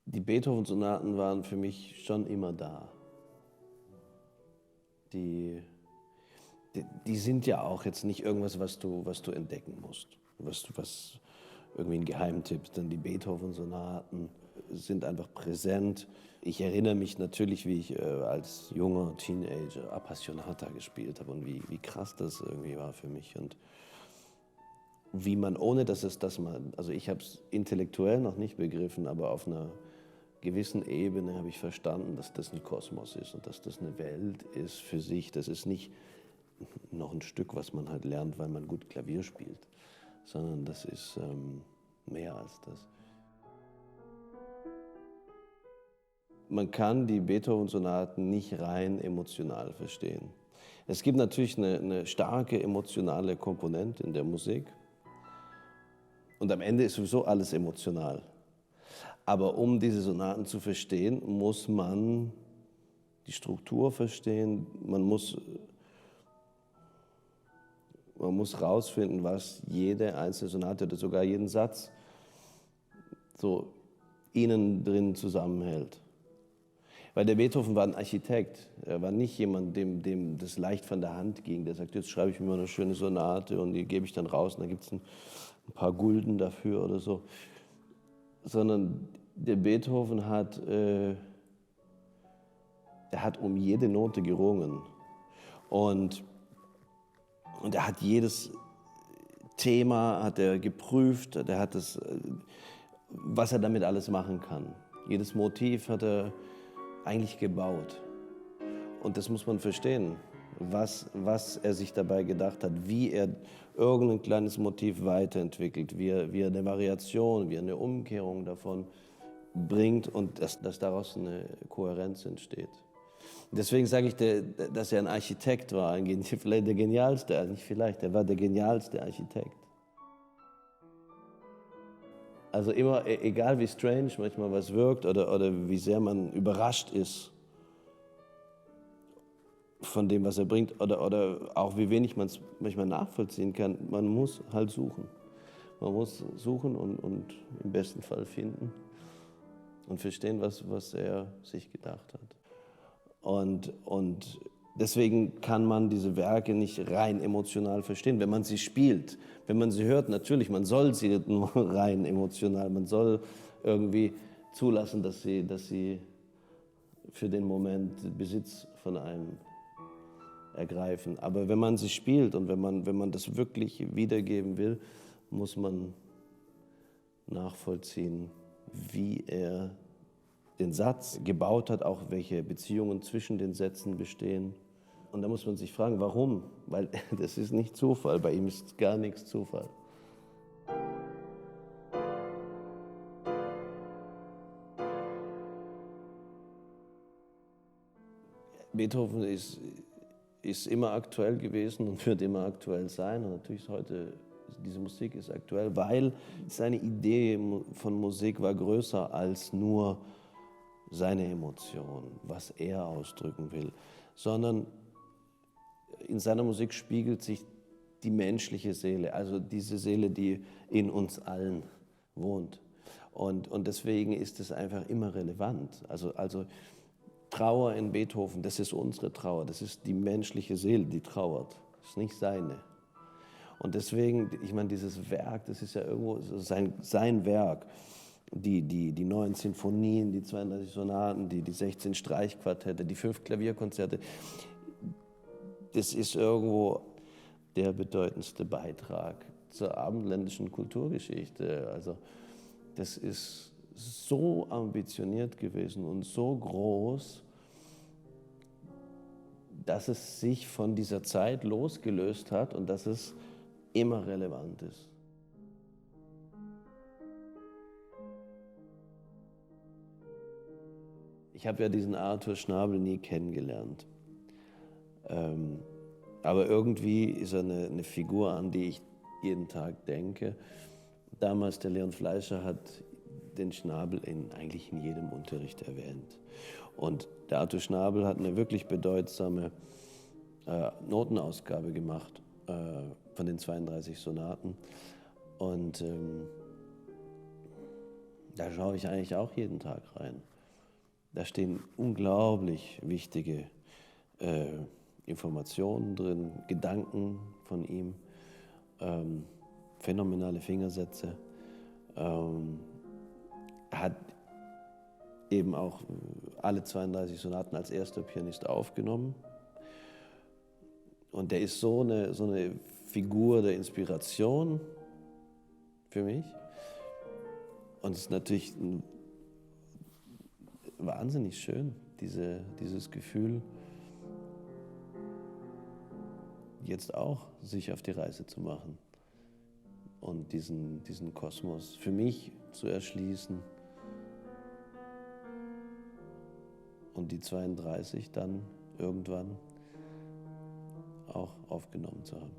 Die Beethoven-Sonaten waren für mich schon immer da. Die sind ja auch jetzt nicht irgendwas, was du entdecken musst, was irgendwie ein Geheimtipp ist. Denn die Beethoven-Sonaten sind einfach präsent. Ich erinnere mich natürlich, wie ich als junger Teenager Appassionata gespielt habe und wie krass das irgendwie war für mich. Und wie man, ohne dass es das mal, also ich habe es intellektuell noch nicht begriffen, aber auf einer gewissen Ebene habe ich verstanden, dass das ein Kosmos ist und dass das eine Welt ist für sich. Das ist nicht noch ein Stück, was man halt lernt, weil man gut Klavier spielt, sondern das ist mehr als das. Man kann die Beethoven-Sonaten nicht rein emotional verstehen. Es gibt natürlich eine starke emotionale Komponente in der Musik und am Ende ist sowieso alles emotional. Aber um diese Sonaten zu verstehen, muss man die Struktur verstehen, man muss rausfinden, was jede einzelne Sonate oder sogar jeden Satz so innen drin zusammenhält. Weil der Beethoven war ein Architekt, er war nicht jemand, dem das leicht von der Hand ging, der sagt, jetzt schreibe ich mir mal eine schöne Sonate und die gebe ich dann raus und dann gibt es ein paar Gulden dafür oder so. Sondern der Beethoven hat um jede Note gerungen und er hat jedes Thema hat er geprüft, er hat was er damit alles machen kann. Jedes Motiv hat er eigentlich gebaut. Und das muss man verstehen, was er sich dabei gedacht hat, wie er irgendein kleines Motiv weiterentwickelt, wie er eine Variation, wie er eine Umkehrung davon bringt und dass daraus eine Kohärenz entsteht. Deswegen sage ich, dass er ein Architekt war, vielleicht der genialste, nicht vielleicht, er war der genialste Architekt. Also immer, egal wie strange manchmal was wirkt oder wie sehr man überrascht ist von dem, was er bringt oder auch wie wenig man es manchmal nachvollziehen kann, man muss halt suchen. Man muss suchen und im besten Fall finden und verstehen, was er sich gedacht hat. Und deswegen kann man diese Werke nicht rein emotional verstehen, wenn man sie spielt. Wenn man sie hört, natürlich, man soll sie nur rein emotional, man soll irgendwie zulassen, dass sie für den Moment Besitz von einem ergreifen. Aber wenn man sie spielt und wenn man das wirklich wiedergeben will, muss man nachvollziehen, wie er den Satz gebaut hat, auch welche Beziehungen zwischen den Sätzen bestehen. Und da muss man sich fragen, warum? Weil das ist nicht Zufall, bei ihm ist gar nichts Zufall. Beethoven ist immer aktuell gewesen und wird immer aktuell sein. Und natürlich ist heute, diese Musik ist aktuell, weil seine Idee von Musik war größer als nur seine Emotion, was er ausdrücken will, sondern in seiner Musik spiegelt sich die menschliche Seele, also diese Seele, die in uns allen wohnt. Und deswegen ist es einfach immer relevant. Also Trauer in Beethoven, das ist unsere Trauer, das ist die menschliche Seele, die trauert, das ist nicht seine. Und deswegen, ich meine, dieses Werk, das ist ja irgendwo sein Werk. Die 9 Sinfonien, die 32 Sonaten, die 16 Streichquartette, die 5 Klavierkonzerte, das ist irgendwo der bedeutendste Beitrag zur abendländischen Kulturgeschichte. Also das ist so ambitioniert gewesen und so groß, dass es sich von dieser Zeit losgelöst hat und dass es immer relevant ist. Ich habe ja diesen Arthur Schnabel nie kennengelernt. Aber irgendwie ist er eine Figur, an die ich jeden Tag denke. Damals, der Leon Fleischer hat den Schnabel eigentlich in jedem Unterricht erwähnt. Und der Arthur Schnabel hat eine wirklich bedeutsame Notenausgabe gemacht von den 32 Sonaten. Und Da schaue ich eigentlich auch jeden Tag rein. Da stehen unglaublich wichtige Informationen drin, Gedanken von ihm, phänomenale Fingersätze. Er hat eben auch alle 32 Sonaten als erster Pianist aufgenommen. Und der ist so eine Figur der Inspiration für mich. Und es ist natürlich wahnsinnig schön, dieses Gefühl, jetzt auch sich auf die Reise zu machen und diesen Kosmos für mich zu erschließen und die 32 dann irgendwann auch aufgenommen zu haben.